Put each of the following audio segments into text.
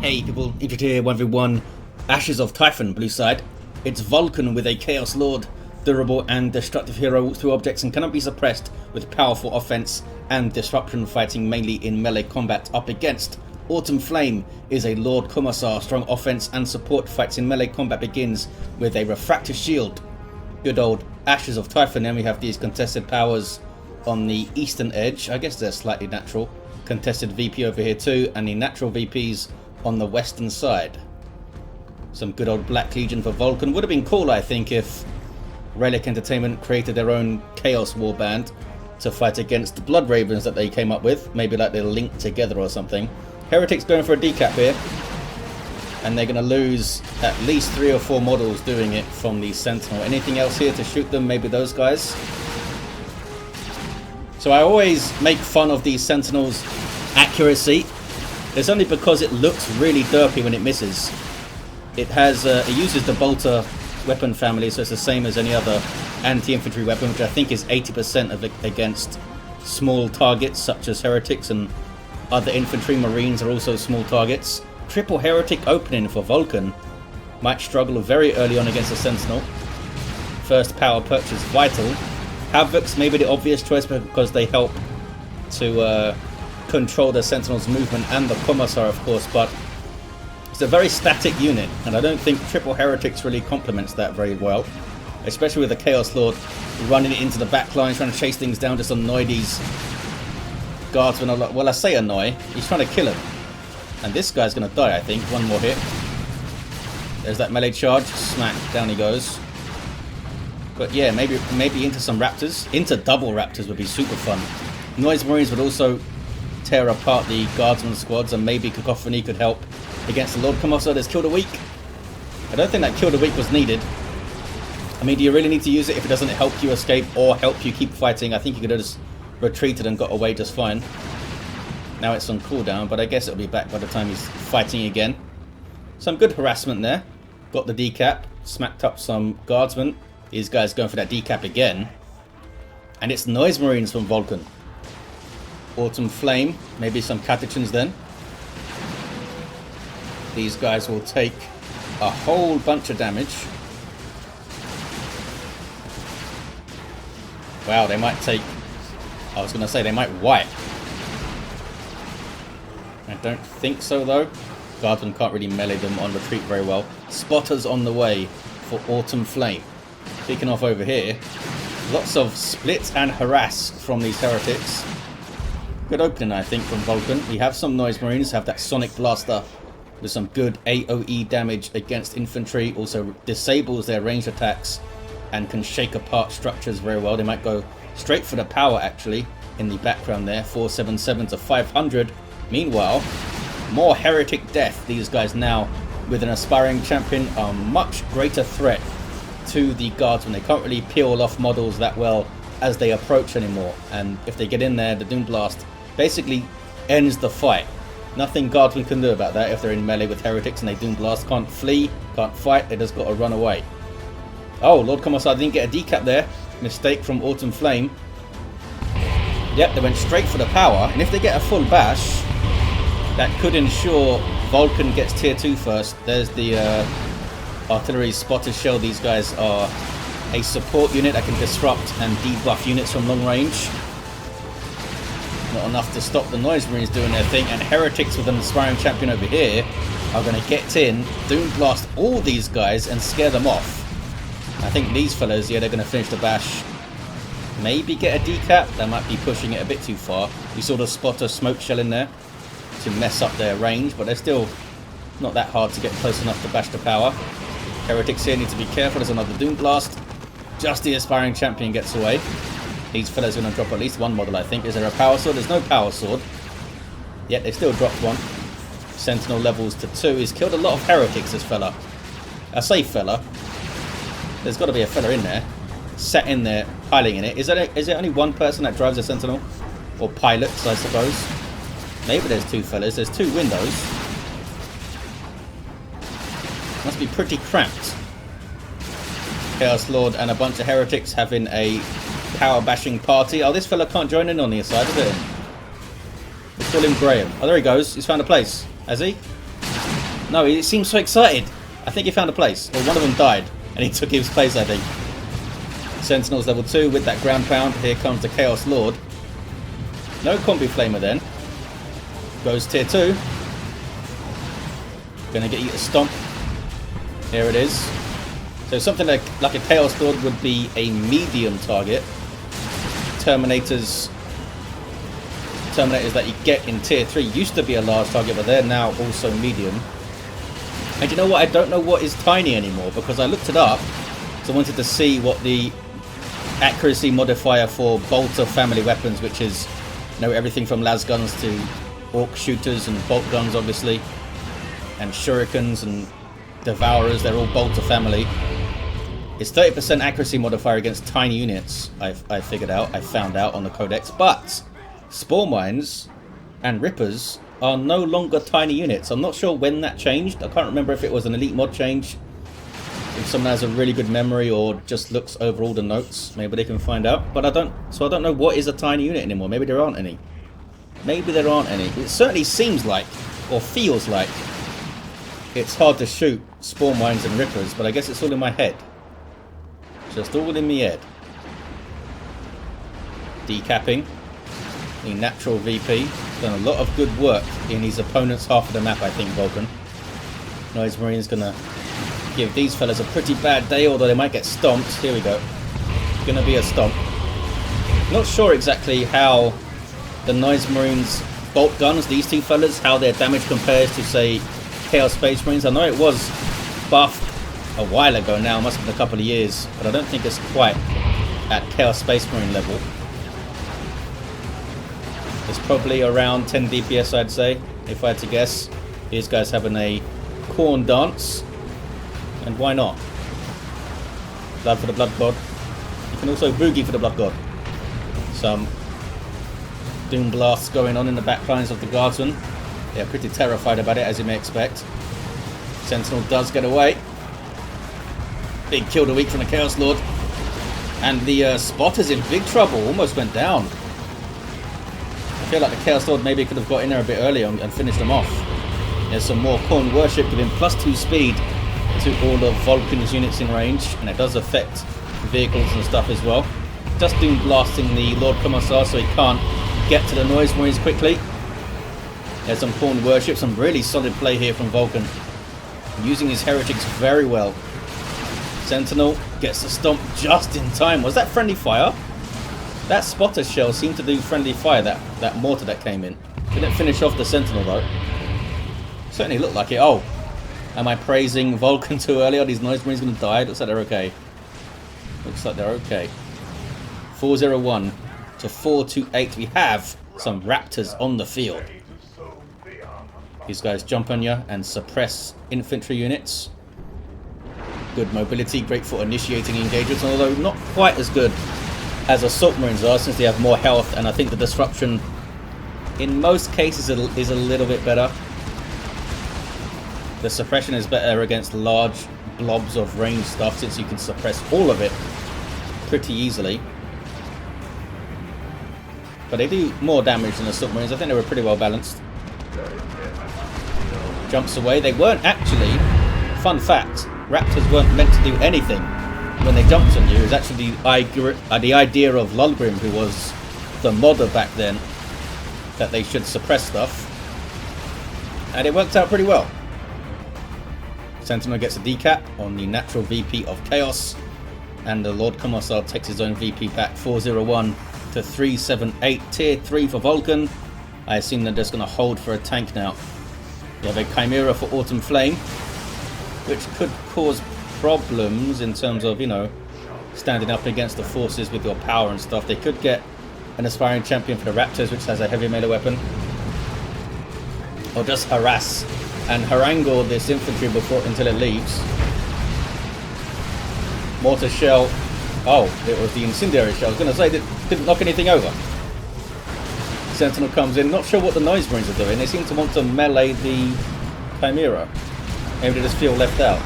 Hey people, Egypt here, 1v1, Ashes of Typhon, blue side. It's Vulkan with a Chaos Lord, durable and destructive hero through objects and cannot be suppressed with powerful offense and disruption, fighting mainly in melee combat up against Autumnflame is a Lord Commissar, strong offense and support, fights in melee combat, begins with a refractor shield. Good old Ashes of Typhon. Then we have these contested powers on the eastern edge. I guess they're slightly natural. Contested VP over here too, and the natural VPs on the western side. Some good old Black Legion for Vulkan. Would have been cool, I think, if Relic Entertainment created their own Chaos Warband to fight against the Blood Ravens that they came up with. Maybe like they'll link together or something. Heretics going for a decap here. And they're going to lose at least 3 or 4 models doing it from the Sentinel. Anything else here to shoot them? Maybe those guys. So I always make fun of these Sentinels' accuracy. It's only because it looks really derpy when it misses. It has, it uses the bolter weapon family, so it's the same as any other anti-infantry weapon, which I think is 80% of it against small targets such as heretics, and other infantry marines are also small targets. Triple heretic opening for Vulkan. Might struggle very early on against the Sentinel. First power purchase vital. Havocs may be the obvious choice because they help to control the Sentinel's movement and the Commissar, of course, but it's a very static unit, and I don't think Triple Heretics really complements that very well, especially with the Chaos Lord running it into the back line, trying to chase things down, just annoy these guardsmen a lot. Well, I say annoy, he's trying to kill him. And this guy's going to die, I think. One more hit. There's that melee charge. Smack, down he goes. But yeah, maybe into some Raptors. Into double Raptors would be super fun. Noise Marines would also tear apart the Guardsman squads, and maybe Cacophony could help against the Lord Commissar. There's Kill the Weak. I don't think that Kill the Weak was needed. I mean, do you really need to use it if it doesn't help you escape or help you keep fighting? I think you could have just retreated and got away just fine. Now it's on cooldown, but I guess it'll be back by the time he's fighting again. Some good harassment there. Got the decap. Smacked up some Guardsmen. These guys going for that decap again. And it's Noise Marines from Vulkan. Autumnflame. Maybe some Catechins then. These guys will take a whole bunch of damage. Wow, they might take... I was going to say they might wipe. I don't think so though. Guardsmen can't really melee them on retreat very well. Spotters on the way for Autumnflame. Kicking off over here. Lots of split and harass from these heretics. Good opening, I think, from Vulkan. We have some Noise Marines, have that Sonic Blaster with some good AoE damage against infantry. Also disables their ranged attacks and can shake apart structures very well. They might go straight for the power actually in the background there. 477 to 500. Meanwhile, more heretic death. These guys now with an aspiring champion are much greater threat to the guardsmen. They can't really peel off models that well as they approach anymore, and if they get in there, the Doom Blast basically ends the fight. Nothing guardsmen can do about that if they're in melee with heretics and they Doom Blast. Can't flee, can't fight, they just got to run away. Oh, Lord Commissar didn't get a decap there. Mistake from Autumnflame. Yep, they went straight for the power, and if they get a full bash, that could ensure Vulkan gets tier 2 first. There's the artillery spotter shell. These guys are a support unit that can disrupt and debuff units from long range. Not enough to stop the Noise Marines doing their thing, and heretics with an aspiring champion over here are going to get in, Doom Blast all these guys and scare them off. I think these fellas, yeah, they're going to finish the bash. Maybe get a decap. They might be pushing it a bit too far. You saw the spotter smoke shell in there to mess up their range, but they're still not that hard to get close enough to bash the power. Heretics here need to be careful. There's another Doom Blast. Just the aspiring champion gets away. These fellas are going to drop at least one model, I think. Is there a power sword? There's no power sword. Yet they still dropped one. Sentinel levels to 2. He's killed a lot of heretics, this fella. I say fella. There's got to be a fella in there. Sat in there, piling in it. Is there only one person that drives a Sentinel? Or pilots, I suppose. Maybe there's 2 fellas. There's 2 windows. Must be pretty cramped. Chaos Lord and a bunch of heretics having a power bashing party. Oh, this fella can't join in on the side, is it? Let's call him Graham. Oh, there he goes. He's found a place. Has he? No, he seems so excited. I think he found a place. Or one of them died, and he took his place, I think. Sentinels level 2 with that ground pound. Here comes the Chaos Lord. No Combi Flamer then. Goes tier 2. Gonna get you to stomp. Here it is. So something like a Chaos Lord would be a medium target. Terminators that you get in tier 3 used to be a large target, but they're now also medium. And you know what? I don't know what is tiny anymore, because I looked it up. So I wanted to see what the accuracy modifier for bolter family weapons, which is, you know, everything from las guns to orc shooters and bolt guns, obviously, and shurikens and devourers. They're all bolter family. It's 30% accuracy modifier against tiny units. I found out on the codex, but spore mines and rippers are no longer tiny units. I'm not sure when that changed. I can't remember if it was an elite mod change, if someone has a really good memory or just looks over all the notes. Maybe they can find out, but I don't know what is a tiny unit anymore. Maybe there aren't any. Maybe there aren't any. It certainly seems like, or feels like, it's hard to shoot spore mines and rippers, but I guess it's all in my head. Just all in my head. Decapping. The natural VP. Done a lot of good work in his opponent's half of the map, I think, Vulkan. Noise Marine's gonna give these fellas a pretty bad day, although they might get stomped. Here we go. Gonna be a stomp. Not sure exactly how the Noise Marines bolt guns, these two fellas, how their damage compares to, say, Chaos Space Marines. I know it was buffed a while ago now, must have been a couple of years, but I don't think it's quite at Chaos Space Marine level. It's probably around 10 DPS, I'd say, if I had to guess. These guys having a Khorne dance, and why not? Blood for the Blood God. You can also boogie for the Blood God. Some doom blasts going on in the backlines of the Guardsmen. They're pretty terrified about it, as you may expect. Sentinel does get away. Big kill the week from the Chaos Lord. And the Spotter's in big trouble. Almost went down. I feel like the Chaos Lord maybe could have got in there a bit earlier and finished them off. There's some more Khorne worship giving +2 speed to all of Vulkan's units in range. And it does affect vehicles and stuff as well. Just doing blasting the Lord Commissar so he can't get to the Noise Marines quickly. There's some Khorne worship. Some really solid play here from Vulkan. Using his heretics very well. Sentinel gets the stomp just in time. Was that friendly fire? That spotter shell seemed to do friendly fire, that mortar that came in. Didn't finish off the Sentinel though. Certainly looked like it. Oh, am I praising Vulkan too early? Are these Noise Marines going to die? Looks like they're okay. Looks like they're okay. 401 to 428. We have some Raptors on the field. These guys jump on you and suppress infantry units. Good mobility, great for initiating engagements, although not quite as good as Assault Marines are, since they have more health, and I think the disruption in most cases is a little bit better. The suppression is better against large blobs of ranged stuff, since you can suppress all of it pretty easily. But they do more damage than Assault Marines. I think they were pretty well balanced. Jumps away. They weren't actually, fun fact, Raptors weren't meant to do anything when they jumped on you. It was actually the idea of Lulgrim, who was the modder back then, that they should suppress stuff. And it worked out pretty well. Sentinel gets a decap on the natural VP of Chaos. And the Lord Commissar takes his own VP back, 401 to 378. Tier 3 for Vulkan. I assume they're just going to hold for a tank now. You have a Chimera for autumnflame, which could cause problems in terms of, you know, standing up against the forces with your power and stuff. They could get an aspiring champion for the Raptors, which has a heavy melee weapon. Or just harass and harangue this infantry until it leaves. Mortar shell. Oh, it was the incendiary shell. I was going to say that didn't knock anything over. Sentinel comes in. Not sure what the Noise Marines are doing. They seem to want to melee the Chimera. Maybe they just feel left out.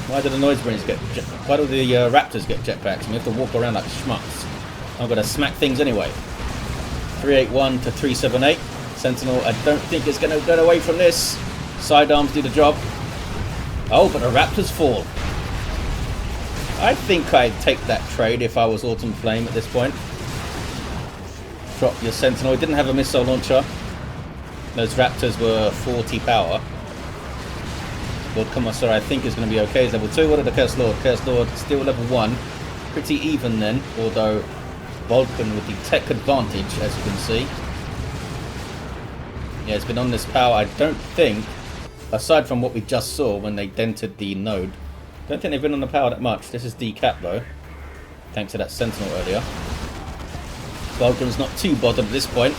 Why do the Noise Marines why do the Raptors get jetpacks? And we have to walk around like schmucks. I'm going to smack things anyway. 381 to 378. Sentinel, I don't think is going to get away from this. Sidearms do the job. Oh, but the Raptors fall. I think I'd take that trade if I was autumnflame at this point. Drop your Sentinel. It didn't have a missile launcher. Those Raptors were 40 power. Lord Commissar, I think, is going to be okay. He's level 2. What did the Curse Lord? Curse Lord still level 1. Pretty even then, although Vulkan with the tech advantage, as you can see. Yeah, it's been on this power. I don't think, aside from what we just saw when they dented the node, I don't think they've been on the power that much. This is decap though, thanks to that Sentinel earlier. Vulkan's not too bothered at this point.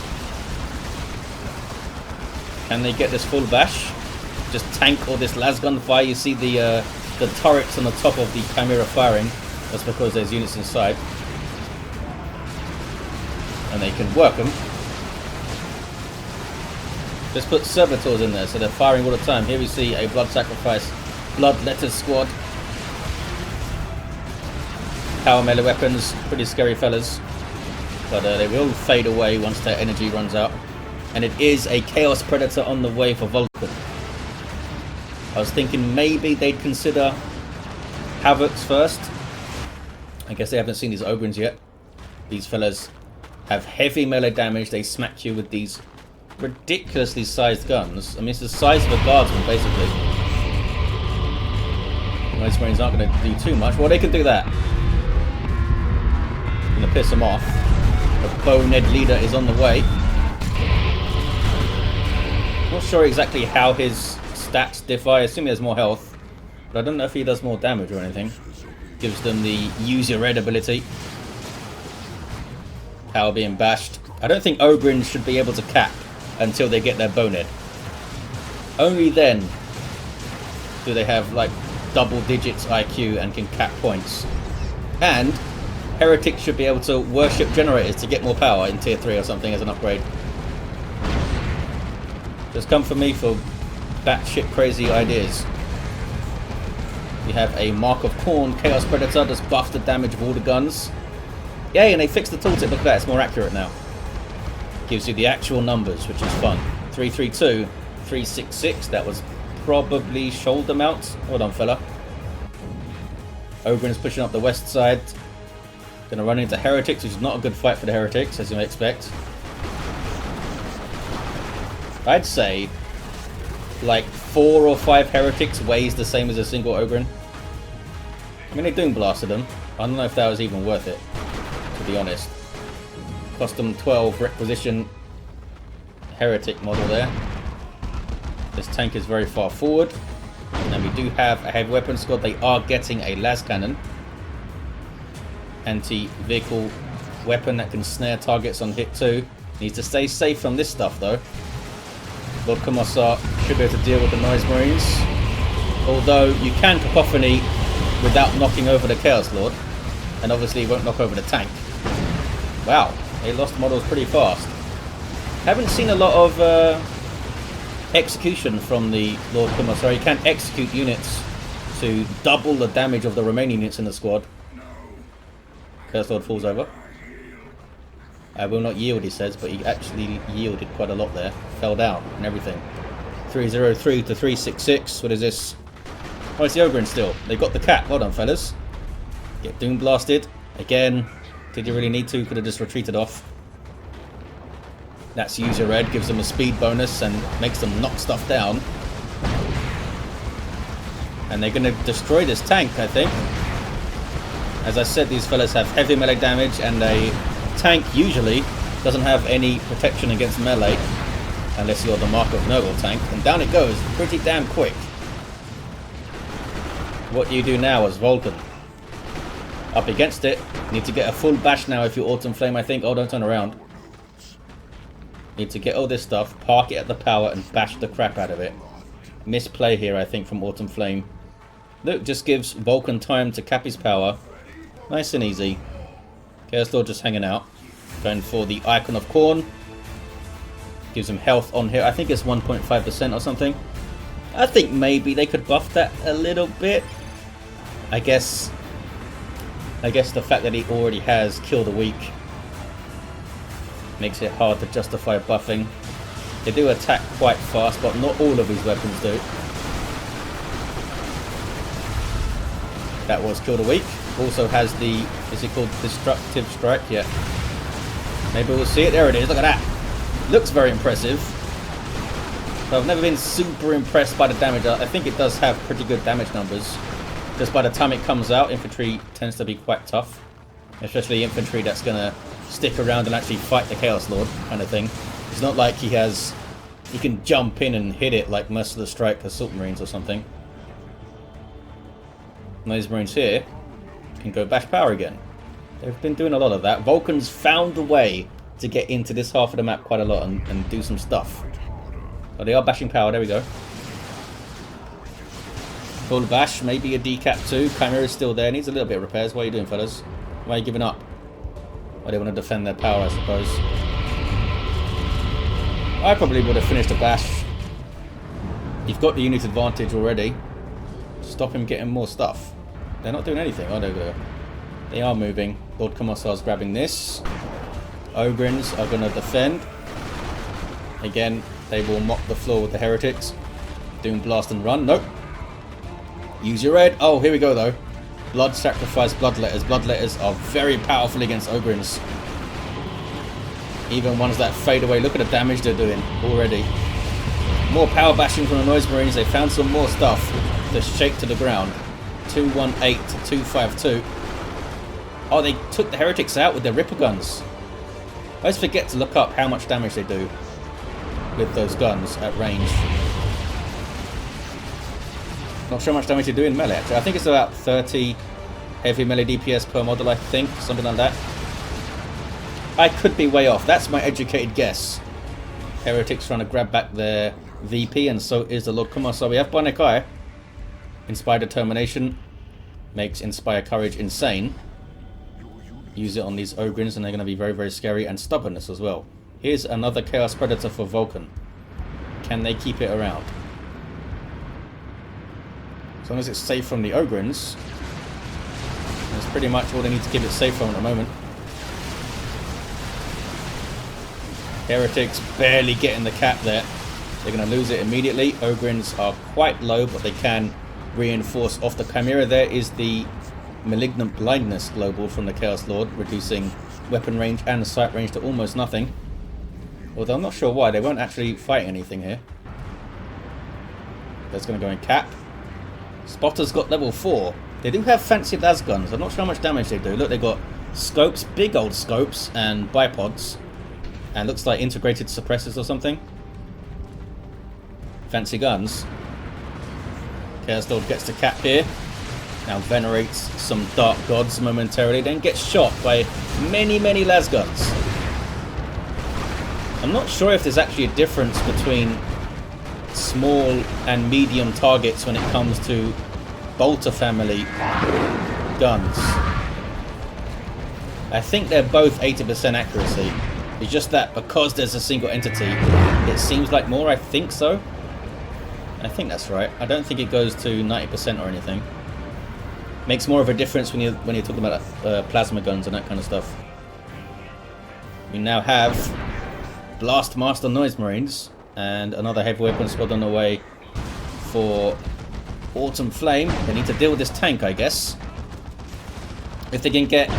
Can they get this full bash? Just tank all this lasgun fire. You see the turrets on the top of the Chimera firing. That's because there's units inside. And they can work them. Just put servitors in there so they're firing all the time. Here we see a blood sacrifice, bloodletter squad. Power melee weapons, pretty scary fellas. But they will fade away once their energy runs out. And it is a Chaos Predator on the way for Vulkan. I was thinking maybe they'd consider Havocs first. I guess they haven't seen these Ogrins yet. These fellas have heavy melee damage. They smack you with these ridiculously sized guns. I mean, it's the size of a guardsman, basically. Most Marines aren't going to do too much. Well, they can do that. Going to piss them off. The bonehead leader is on the way. Not sure exactly how his stats differ. I assume he has more health, but I don't know if he does more damage or anything. Gives them the use your red ability. Power being bashed. I don't think Ogrins should be able to cap until they get their bonehead. Only then do they have like double digits IQ and can cap points. And heretics should be able to worship generators to get more power in tier 3 or something as an upgrade. Just come for me for batshit crazy ideas. We have a Mark of Khorne Chaos Predator. Just buff the damage of all the guns. Yay, and they fixed the tooltip. Look at that, it's more accurate now. Gives you the actual numbers, which is fun. 332, 366. That was probably shoulder mounts. Hold on, fella. Ogren's pushing up the west side. Gonna run into heretics, which is not a good fight for the heretics, as you may expect. I'd say like 4 or 5 heretics weighs the same as a single Ogren. I mean, they doom blasted them. I don't know if that was even worth it, to be honest. Cost them 12 requisition heretic model there. This tank is very far forward. And we do have a heavy weapon squad. They are getting a las cannon. Anti-vehicle weapon that can snare targets on hit 2. Needs to stay safe from this stuff though. Lord Commissar should be able to deal with the noise marines. Although you can cacophony without knocking over the Chaos Lord. And obviously won't knock over the tank. Wow, they lost models pretty fast. Haven't seen a lot of execution from the Lord Commissar. You can execute units to double the damage of the remaining units in the squad. Chaos Lord falls over. I will not yield, he says, but he actually yielded quite a lot there. Fell down and everything. 303 to 366. What is this? Oh, it's the Ogren still. They got the cap. Well done, fellas. Get doom blasted. Again. Did you really need to? Could have just retreated off. That's user red. Gives them a speed bonus and makes them knock stuff down. And they're going to destroy this tank, I think. As I said, these fellas have heavy melee damage, and a tank usually doesn't have any protection against melee unless you're the Mark of Noble tank, and down it goes pretty damn quick. What do you do now as Vulkan? Up against it. Need to get a full bash now if you're autumnflame, I think. Oh, don't turn around. Need to get all this stuff, park it at the power, and bash the crap out of it. Misplay here, I think, from autumnflame. Look, just gives Vulkan time to cap his power. Nice and easy. Chaos Lord just hanging out. Going for the Icon of Khorne. Gives him health on here. I think it's 1.5% or something. I think maybe they could buff that a little bit. I guess the fact that he already has Kill the Weak makes it hard to justify buffing. They do attack quite fast, but not all of these weapons do. That was Kill the Weak. Also has the, is it called Destructive Strike? Yeah. Maybe we'll see it. There it is. Look at that. Looks very impressive. So I've never been super impressed by the damage. I think it does have pretty good damage numbers. Just by the time it comes out, infantry tends to be quite tough. Especially infantry that's going to stick around and actually fight the Chaos Lord kind of thing. It's not like he can jump in and hit it like Merciless Strike Assault Marines or something. And those Marines here can go bash power again. They've been doing a lot of that. Vulkan's found a way to get into this half of the map quite a lot and do some stuff. Oh, they are bashing power. There we go. Full bash, maybe a decap too. Chimera's still there. Needs a little bit of repairs. What are you doing, fellas? Why are you giving up? Well, they want to defend their power, I suppose. I probably would have finished a bash. You've got the unit advantage already. Stop him getting more stuff. They're not doing anything. Oh, there we go. They are moving. Lord Commissar's grabbing this. Ogrins are going to defend. Again, they will mop the floor with the heretics. Doom blast and run. Nope. Use your red. Oh, here we go though. Blood sacrifice bloodletters. Bloodletters are very powerful against Ogrins. Even ones that fade away. Look at the damage they're doing already. More power bashing from the Noise Marines. They found some more stuff to shake to the ground. 218 to 252. Oh, they took the heretics out with their Ripper guns. I always forget to look up how much damage they do with those guns at range. Not sure how much damage they do in melee actually. I think it's about 30 heavy melee DPS per model, I think. Something like that. I could be way off. That's my educated guess. Heretics trying to grab back their VP, and so is the Lord Commissar. We have Banakai. Inspire Determination makes Inspire Courage insane. Use it on these Ogrins and they're going to be very, very scary. And Stubbornness as well. Here's another Chaos Predator for Vulkan. Can they keep it around? As long as it's safe from the Ogrins, that's pretty much all they need to keep it safe from at the moment. Heretics barely getting the cap there. They're going to lose it immediately. Ogrins are quite low, but they can reinforce off the Chimera. There is the Malignant Blindness global from the Chaos Lord, reducing weapon range and sight range to almost nothing. Although I'm not sure why. They won't actually fight anything here. That's going to go in cap. Spotter's got level 4. They do have fancy las guns. I'm not sure how much damage they do. Look, they've got scopes, big old scopes, and bipods. And looks like integrated suppressors or something. Fancy guns. Chaos Lord gets to cap here. Now venerates some dark gods momentarily. Then gets shot by many, many las guns. I'm not sure if there's actually a difference between small and medium targets when it comes to Bolter family guns. I think they're both 80% accuracy. It's just that because there's a single entity, it seems like more. I think so. I think that's right. I don't think it goes to 90% or anything. Makes more of a difference when you're talking about plasma guns and that kind of stuff. We now have Blast Master Noise Marines and another heavy weapon squad on the way for autumnflame. They need to deal with this tank, I guess. If they can get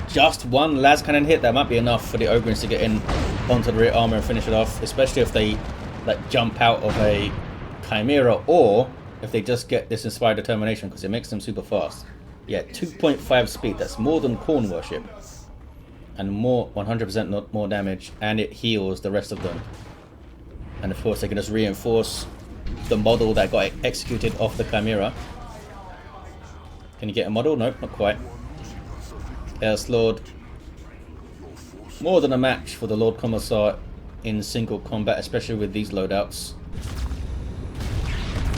just one las cannon hit, that might be enough for the Ogrins to get in onto the rear armor and finish it off, especially if they like jump out of a Chimera, or if they just get this Inspired Determination, because it makes them super fast. Yeah, 2.5 speed, that's more than Khorne Worship. And more, 100% more damage, and it heals the rest of them. And of course they can just reinforce the model that got executed off the Chimera. Can you get a model? Nope, not quite. Chaos Lord. More than a match for the Lord Commissar in single combat, especially with these loadouts.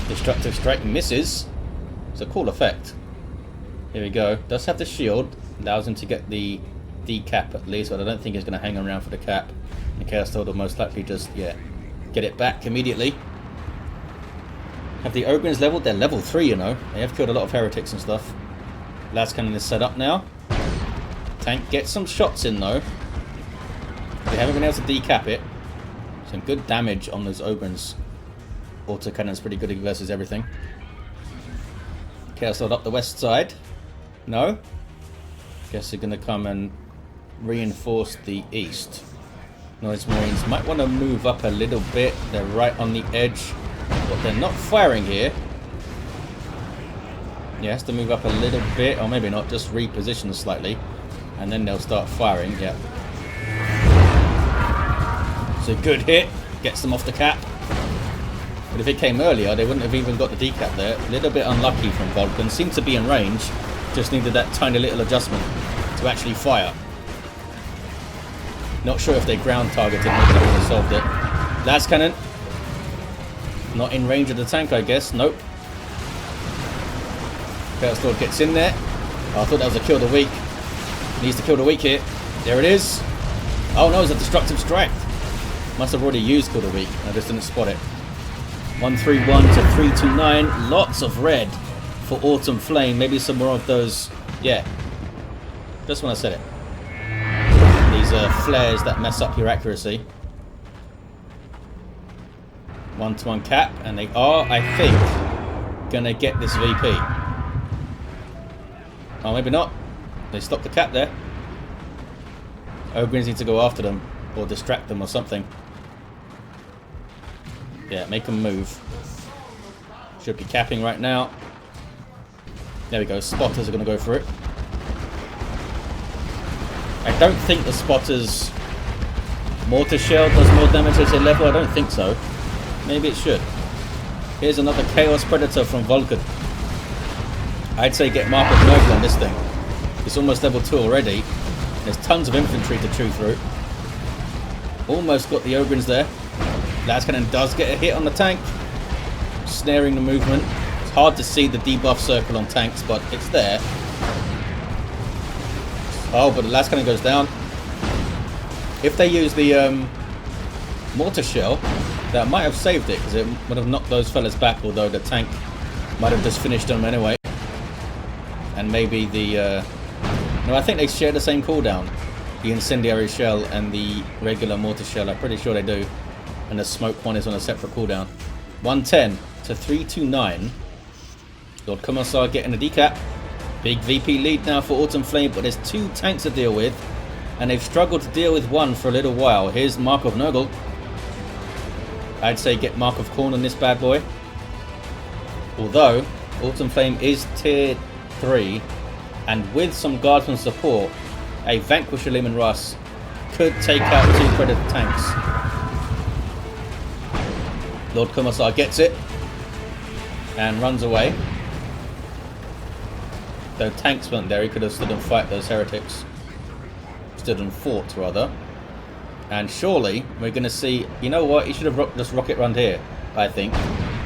Destructive Strike misses. It's a cool effect. Here we go. Does have the shield. Allows him to get the decap at least, but I don't think he's going to hang around for the cap. And Chaos Lord will most likely just, yeah, get it back immediately. Have the Ogrins leveled? They're level 3, you know. They have killed a lot of heretics and stuff. Las Cannon is set up now. Tank gets some shots in though. They haven't been able to decap it. Some good damage on those Ogrins. Autocannon's pretty good versus everything. Chaos Lord up the west side. No? Guess they're going to come and reinforce the east. Noise Marines might want to move up a little bit. They're right on the edge. But they're not firing here. Yeah, has to move up a little bit. Or maybe not. Just reposition slightly. And then they'll start firing. Yeah. It's a good hit. Gets them off the cap. But if it came earlier, they wouldn't have even got the decap there. A little bit unlucky from Vulkan. Seemed to be in range. Just needed that tiny little adjustment to actually fire. Not sure if they ground targeted. Maybe they would have solved it. Las Cannon. Not in range of the tank, I guess. Nope. Chaos Lord gets in there. Oh, I thought that was a kill the weak. Needs to kill the weak here. There it is. Oh no, it's a destructive strike. Must have already used kill the weak. I just didn't spot it. 131 to 329. Lots of red for Autumn Flame. Maybe some more of those. Yeah. Just when I said it. These flares that mess up your accuracy. 1-to-1 cap. And they are, I think, going to get this VP. Oh, maybe not. They stopped the cap there. Ogrins need to go after them. Or distract them or something. Yeah, make them move. Should be capping right now. There we go. Spotters are going to go for it. I don't think the Spotters mortar shell does more damage as a level. I don't think so. Maybe it should. Here's another Chaos Predator from Vulkan. I'd say get Mark of Nurgle on this thing. It's almost level 2 already. There's tons of infantry to chew through. Almost got the Ogrins there. Las Cannon does get a hit on the tank. Snaring the movement. It's hard to see the debuff circle on tanks, but it's there. Oh, but the Las Cannon goes down. If they use the mortar shell, that might have saved it, because it would have knocked those fellas back, although the tank might have just finished them anyway. And maybe the... no, I think they share the same cooldown. The incendiary shell and the regular mortar shell. I'm pretty sure they do. And the smoke one is on a separate cooldown. 110 to 329. Lord Commissar getting a decap. Big VP lead now for Autumn Flame, but there's 2 tanks to deal with. And they've struggled to deal with one for a little while. Here's Mark of Nurgle. I'd say get Mark of Khorne on this bad boy. Although, Autumn Flame is tier 3. And with some Guardsman support, a Vanquisher Leman Russ could take out 2 Predator tanks. Lord Commissar gets it and runs away. Though tanks weren't there, he could have stood and fight those heretics. Stood and fought, rather. And surely we're going to see... You know what? He should have just rocket run here, I think.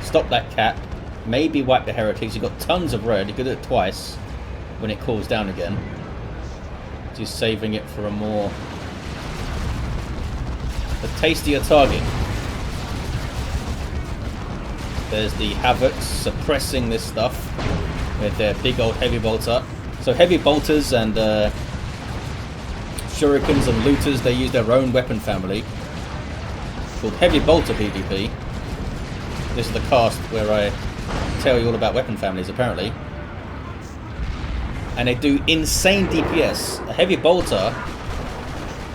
Stop that cap. Maybe wipe the heretics. You've got tons of red. You could do it twice when it cools down again. Just saving it for a tastier target. There's the Havocs suppressing this stuff with their big old heavy bolter. So heavy bolters and shurikens and looters, they use their own weapon family called Heavy Bolter PvP. This is the cast where I tell you all about weapon families, apparently. And they do insane DPS. A heavy bolter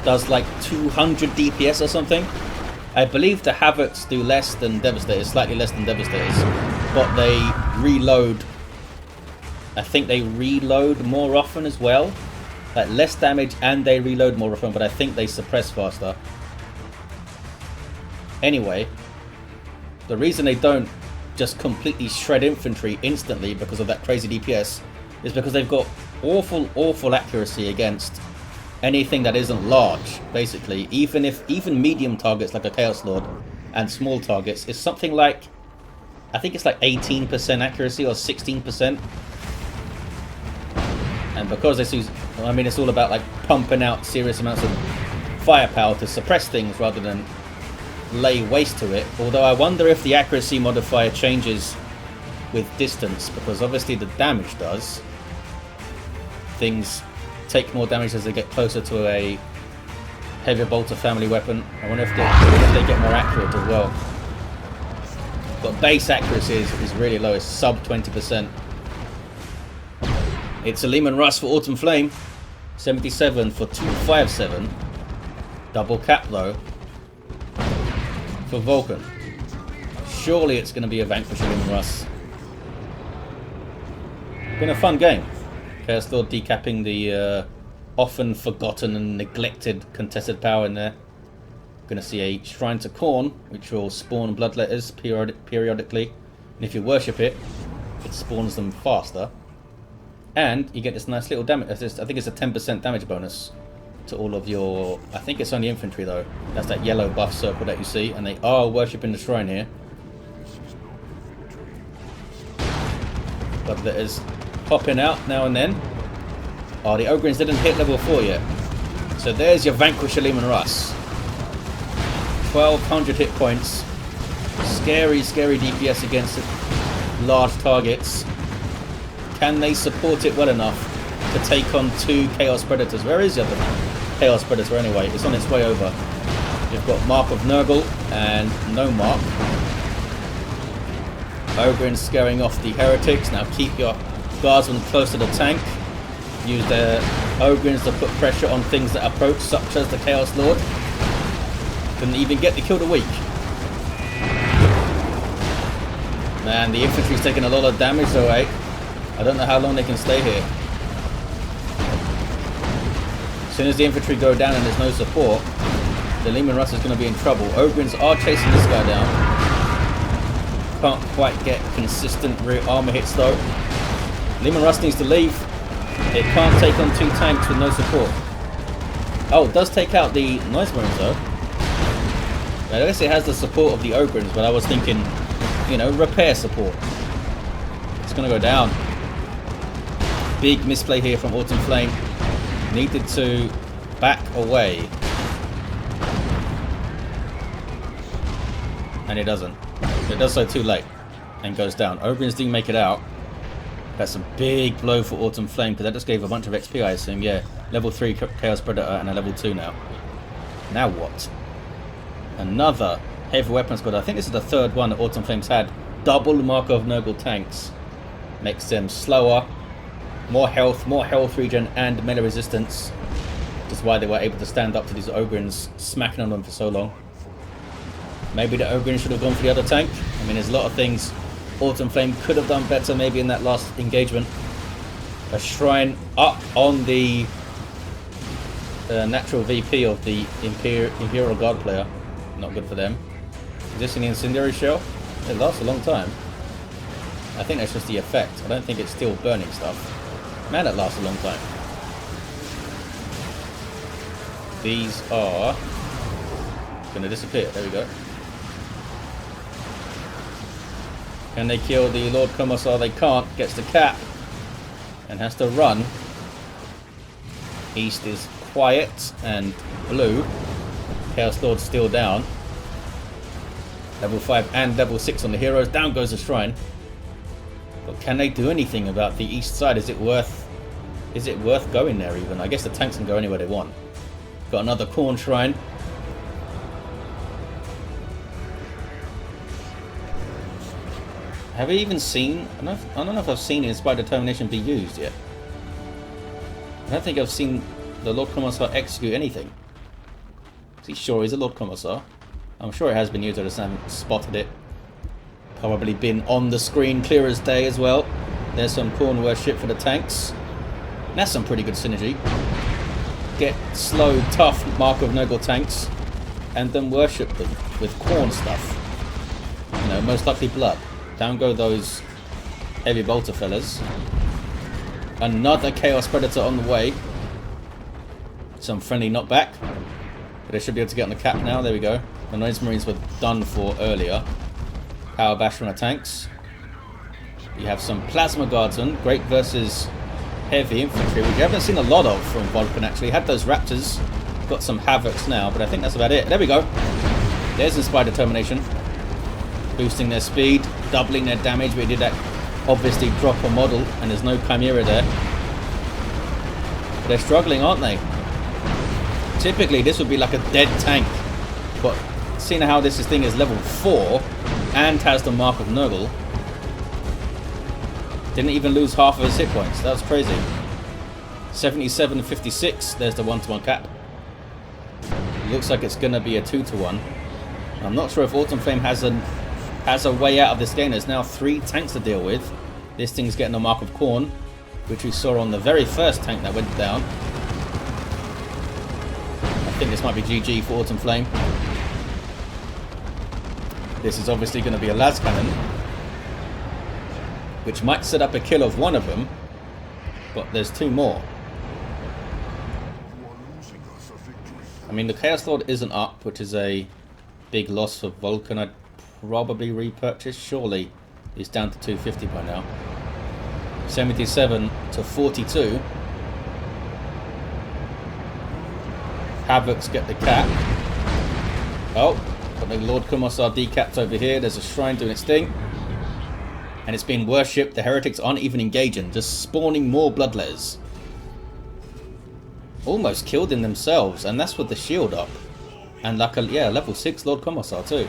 does like 200 DPS or something. I believe the Havocs do less than Devastators, slightly less than Devastators, but they reload. I think they reload more often as well. Like less damage and they reload more often, but I think they suppress faster. Anyway, the reason they don't just completely shred infantry instantly because of that crazy DPS is because they've got awful accuracy against anything that isn't large, basically. Even medium targets like a Chaos Lord and small targets is something like, I think it's like 18% accuracy or 16%. And because this is, I mean, it's all about like pumping out serious amounts of firepower to suppress things rather than lay waste to it. Although I wonder if the accuracy modifier changes with distance, because obviously the damage does. Things take more damage as they get closer to a heavy bolter family weapon. I wonder if they get more accurate as well. But base accuracy is really low. It's sub 20%. It's a Lehman Russ for Autumn Flame. 77 for 257. Double cap though for Vulkan. Surely it's going to be a Vanquish Lehman Russ. Been a fun game. Chaos Lord decapping the often forgotten and neglected contested power in there. Going to see a Shrine to Khorne, which will spawn bloodletters periodically. And if you worship it, it spawns them faster. And you get this nice little damage. I think it's a 10% damage bonus to all of your... I think it's only infantry though. That's that yellow buff circle that you see. And they are worshipping the shrine here. Bloodletters popping out now and then. Oh, the Ogryns didn't hit level 4 yet. So there's your Vanquisher Lehman Russ. 1200 hit points. Scary, scary DPS against large targets. Can they support it well enough to take on 2 Chaos Predators? Where is the other Chaos Predator anyway? It's on its way over. You've got Mark of Nurgle and no Mark. Ogryns scaring off the heretics. Now keep your guardsmen close to the tank. Use their Ogryns to put pressure on things that approach, such as the Chaos Lord. Couldn't even get the kill the weak. Man, the infantry's taking a lot of damage though, eh? I don't know how long they can stay here. As soon as the infantry go down and there's no support, the Lehman Russ is going to be in trouble. Ogryns are chasing this guy down. Can't quite get consistent rear armor hits though. Lehman Russ needs to leave. It can't take on 2 tanks with no support. Oh, it does take out the Noise Marines though. I guess it has the support of the Ogryns, but I was thinking, you know, repair support. It's going to go down. Big misplay here from Autumn Flame. Needed to back away. And it doesn't. It does so too late. And goes down. Ogryns didn't make it out. That's a big blow for Autumn Flame, because that just gave a bunch of XP, I assume. Yeah, level 3 Chaos Predator and a level 2 now. Now what? Another heavy weapon squad. I think this is the 3rd one that Autumn Flame's had. Double Mark of Nurgle tanks. Makes them slower. More health regen, and melee resistance. Which is why they were able to stand up to these Ogryns smacking on them for so long. Maybe the Ogryns should have gone for the other tank. I mean, there's a lot of things Autumn Flame could have done better maybe in that last engagement. A shrine up on the natural VP of the Imperial Guard player. Not good for them. Is this an incendiary shell? It lasts a long time. I think that's just the effect. I don't think it's still burning stuff. Man, it lasts a long time. These are going to disappear. There we go. Can they kill the Lord Commissar? They can't. Gets the cap and has to run. East is quiet and blue. Chaos Lord still down. Level 5 and level 6 on the heroes. Down goes the shrine. But can they do anything about the east side? Is it worth going there even? I guess the tanks can go anywhere they want. Got another Khorne shrine. Have we even seen... I don't know if I've seen Inspired Determination be used yet. I don't think I've seen the Lord Commissar execute anything. Is he sure he's a Lord Commissar? I'm sure it has been used, I just haven't spotted it. Probably been on the screen clear as day as well. There's some Khorne worship for the tanks. That's some pretty good synergy. Get slow, tough Mark of Nurgle tanks and then worship them with Khorne stuff. You know, most likely blood. Down go those heavy bolter fellas. Another Chaos Predator on the way. Some friendly knockback. But they should be able to get on the cap now. There we go. The Noise Marines were done for earlier. Power bash from the tanks. You have some Plasma Guardsmen. Great versus heavy infantry, which you haven't seen a lot of from Vulkan actually. Had those Raptors. Got some Havocs now, but I think that's about it. There we go. There's Inspired Determination. Boosting their speed. Doubling their damage. We did that obviously drop a model, and there's no Chimera there. But they're struggling, aren't they? Typically this would be like a dead tank, but seeing how this thing is level 4 and has the Mark of Nurgle, didn't even lose half of his hit points. That was crazy. 77-56, there's the 1-to-1 cap. Looks like it's going to be a 2-to-1. I'm not sure if autumnflame has a way out of this game. There's now 3 tanks to deal with. This thing's getting the Mark of Khorne, which we saw on the very first tank that went down. I think this might be GG for autumnflame. This is obviously going to be a las cannon, which might set up a kill of one of them, but there's 2 more. I mean, the Chaos Lord isn't up, which is a big loss for Vulkan. I'd probably repurchase. Surely he's down to 250 by now. 77-42. Havocs get the cap. Oh, got the Lord Commissar decapped over here. There's a shrine doing its thing. And it's being worshipped. The heretics aren't even engaging, just spawning more bloodletters. Almost killed him themselves, and that's with the shield up. And like a level 6 Lord Commissar too.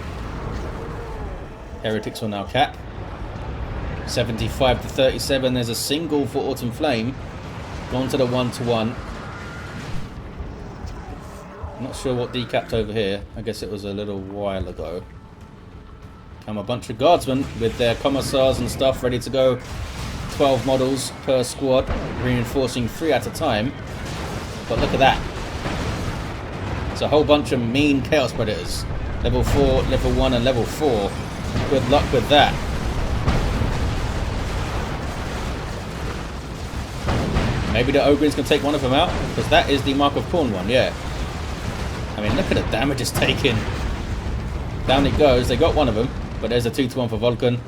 Heretics will now cap. 75-37. There's a single for autumnflame. Gone to the 1-to-1. Not sure what decapped over here. I guess it was a little while ago. Come a bunch of guardsmen with their commissars and stuff ready to go. 12 models per squad, reinforcing 3 at a time. But look at that. It's a whole bunch of mean Chaos Predators. Level 4, level 1 and level 4. Good luck with that. Maybe the Ogryns can take one of them out, because that is the Mark of Khorne one, yeah. I mean, look at the damage it's taken. Down it goes. They got one of them, but there's a 2-to-1 for Vulkan.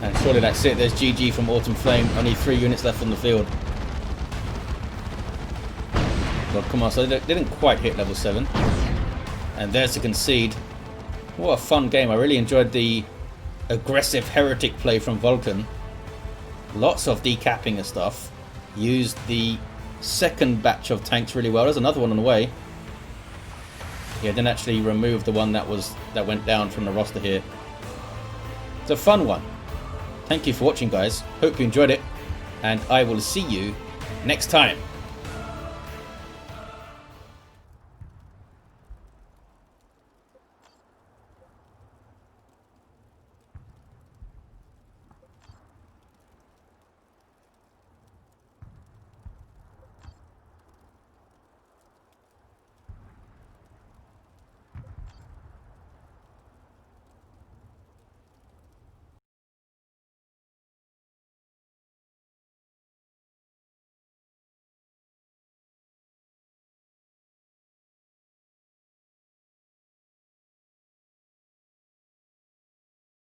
And surely that's it. There's GG from autumnflame. Only 3 units left on the field. Lord Commissar, they didn't quite hit level 7. And there's to concede. What a fun game. I really enjoyed the aggressive heretic play from Vulkan. Lots of decapping and stuff. Used the second batch of tanks really well. There's another one on the way. Yeah, didn't actually remove the one that went down from the roster here. It's a fun one. Thank you for watching, guys. Hope you enjoyed it. And I will see you next time.